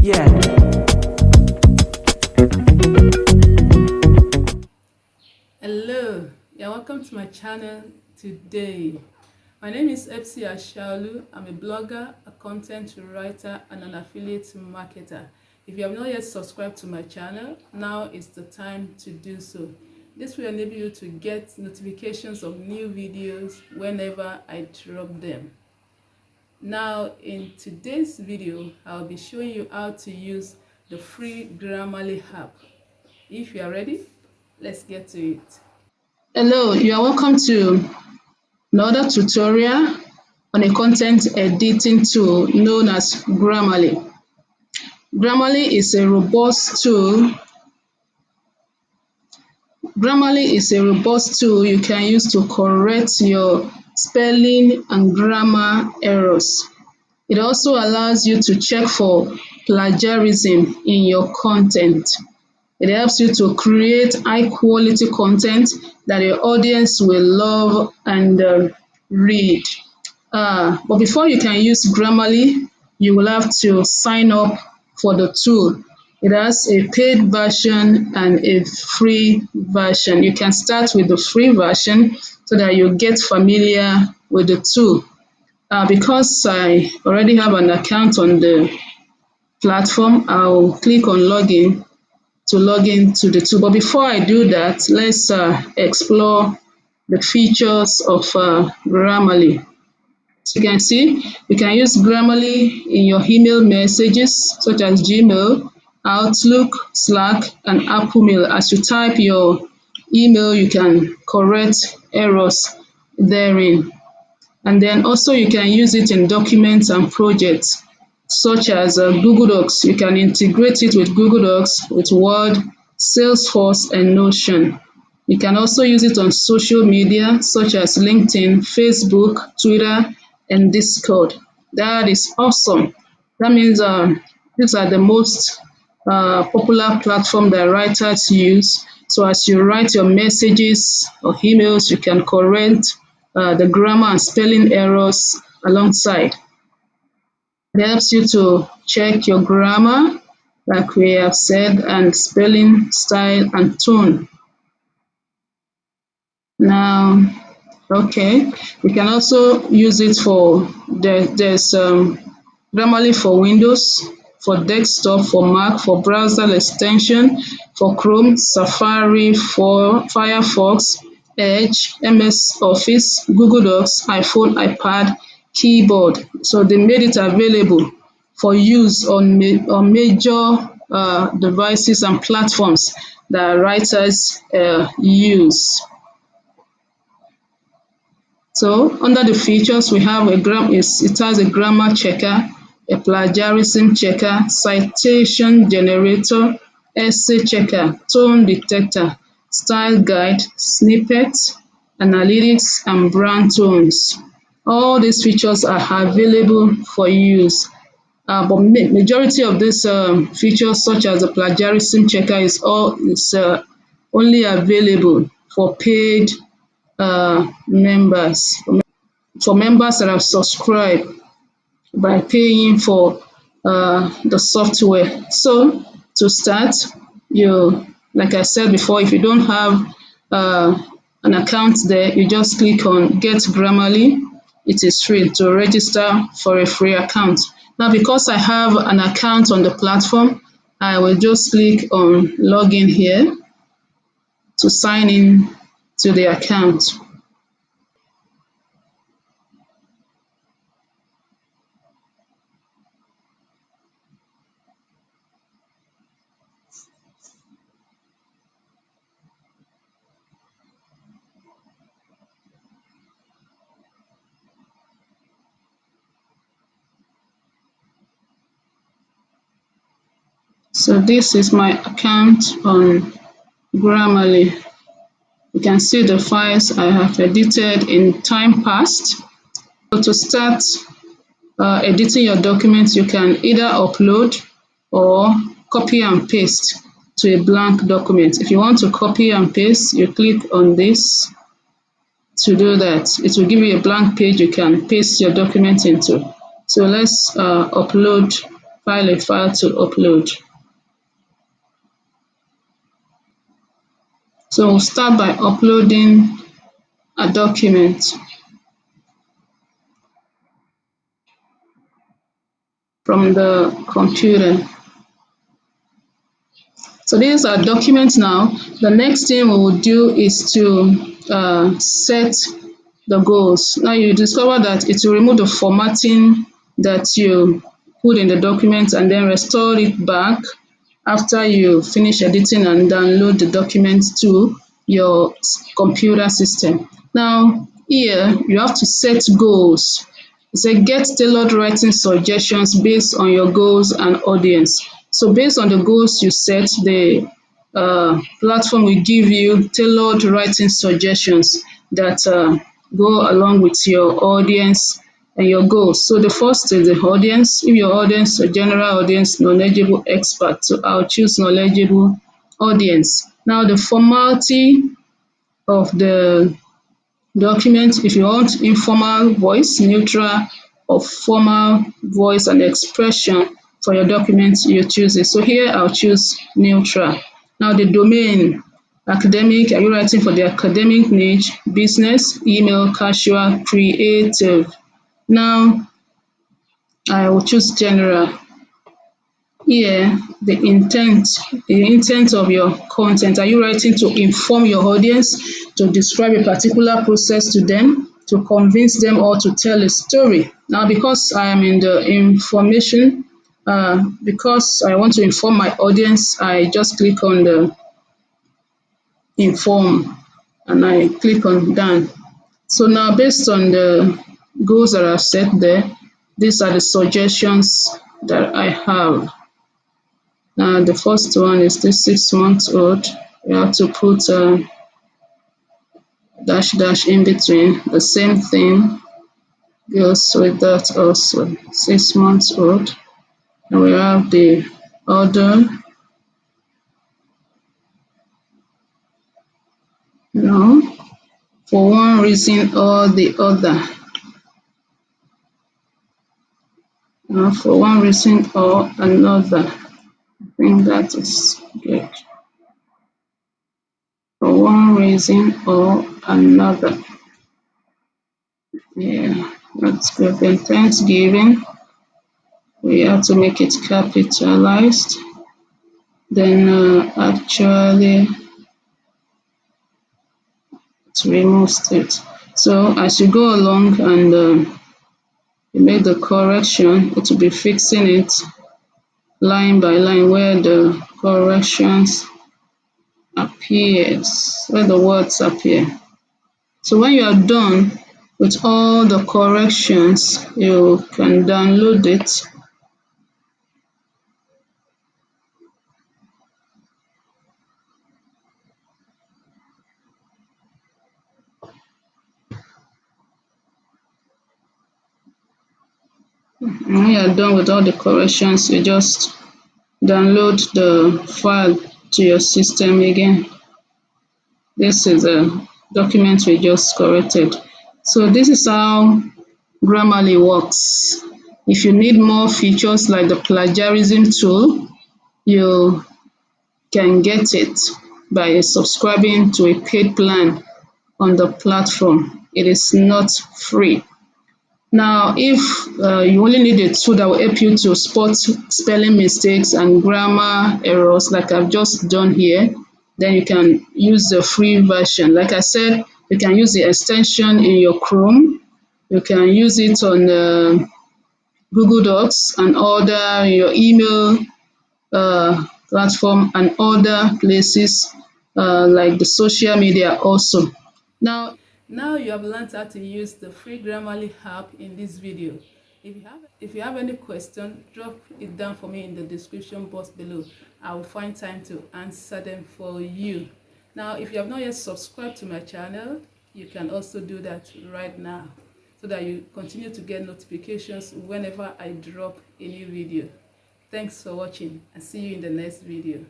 again. Hello, you're welcome to my channel today. My name is Epsi Ashaolu. I'm a blogger, a content writer, and an affiliate marketer. If you have not yet subscribed to my channel, now is the time to do so. This will enable you to get notifications of new videos whenever I drop them. Now, in today's video, I'll be showing you how to use the free Grammarly app. If you are ready, let's get to it. Hello, you are welcome to another tutorial on a content editing tool known as Grammarly. Grammarly is a robust tool. Grammarly is a robust tool you can use to correct your spelling and grammar errors. It also allows you to check for plagiarism in your content. It helps you to create high quality content that your audience will love and read. But before you can use Grammarly, you will have to sign up for the tool. It has a paid version and a free version. You can start with the free version so that you get familiar with the tool. Because I already have an account on the platform, I'll click on login to log into the tool. But before I do that, let's explore the features of Grammarly. So you can see, you can use Grammarly in your email messages such as Gmail, Outlook, Slack, and Apple Mail. As you type your email, you can correct errors therein. And then also you can use it in documents and projects such as Google Docs. You can integrate it with Google Docs, with Word, Salesforce, and Notion. You can also use it on social media such as LinkedIn, Facebook, Twitter, and Discord. That is awesome. That means these are the most popular platform that writers use. So as you write your messages or emails, you can correct the grammar and spelling errors alongside. It helps you to check your grammar, like we have said, and spelling, style, and tone. Now, okay, we can also use it for, there's Grammarly for Windows, for desktop, for Mac, for browser extension, for Chrome, Safari, for Firefox, Edge, MS Office, Google Docs, iPhone, iPad, keyboard. So they made it available for use on, on major devices and platforms that writers use. So under the features, we have it has a grammar checker, a plagiarism checker, citation generator, essay checker, tone detector, style guide, snippets, analytics, and brand tones. All these features are available for use. But majority of these features, such as the plagiarism checker, is only available for paid members, for members that have subscribed by paying for the software. So to start, you, like I said before, if you don't have an account there, you just click on Get Grammarly. It is free to register for a free account. Now, because I have an account on the platform, I will just click on Login here to sign in to the account. So this is my account on Grammarly. You can see the files I have edited in time past. So to start editing your documents, you can either upload or copy and paste to a blank document. If you want to copy and paste, you click on this to do that. It will give you a blank page you can paste your document into. So let's upload compile a file to upload. So we'll start by uploading a document from the computer. So these are documents now. The next thing we will do is to set the goals. Now you discover that it will remove the formatting that you put in the document and then restore it back after you finish editing and download the document to your computer system. Now here you have to set goals. It said get tailored writing suggestions based on your goals and audience. So based on the goals you set, the platform will give you tailored writing suggestions that go along with your audience and your goals. So the first is the audience. If your audience is a general audience, knowledgeable expert, so I'll choose knowledgeable audience. Now the formality of the document, if you want informal voice, neutral or formal voice and expression for your document, you choose it. So here I'll choose neutral. Now the domain, academic, are you writing for the academic niche, business, email, casual, creative. Now I will choose general. Here, the intent of your content. Are you writing to inform your audience, to describe a particular process to them, to convince them, or to tell a story? Now, because I am in the information, because I want to inform my audience, I just click on the inform and I click on done. So now, based on the goals that I've set there, these are the suggestions that I have. The first one is this 6 months old. You have to put a dash dash in between. The same thing goes with that also. 6 months old. And we have the other, no, for one reason or the other. No, for one reason or another. I think that is good. For one reason or another. Yeah, that's good. Then Thanksgiving. We have to make it capitalized. Then actually it removes it. So as you go along and you make the correction, it will be fixing it line by line where the corrections appears, where the words appear. So when you are done with all the corrections, you can download it. When you are done with all the corrections, you just download the file to your system again. This is a document we just corrected. So this is how Grammarly works. If you need more features like the plagiarism tool, you can get it by subscribing to a paid plan on the platform. It is not free. Now, if you only need a tool that will help you to spot spelling mistakes and grammar errors like I've just done here, then you can use the free version. Like I said, you can use the extension in your Chrome. You can use it on Google Docs and other your email platform and other places like the social media also. Now, now you have learned how to use the free Grammarly app in this video. If you have any question, drop it down for me in the description box below. I will find time to answer them for you. Now, if you have not yet subscribed to my channel, you can also do that right now so that you continue to get notifications whenever I drop a new video. Thanks for watching and see you in the next video.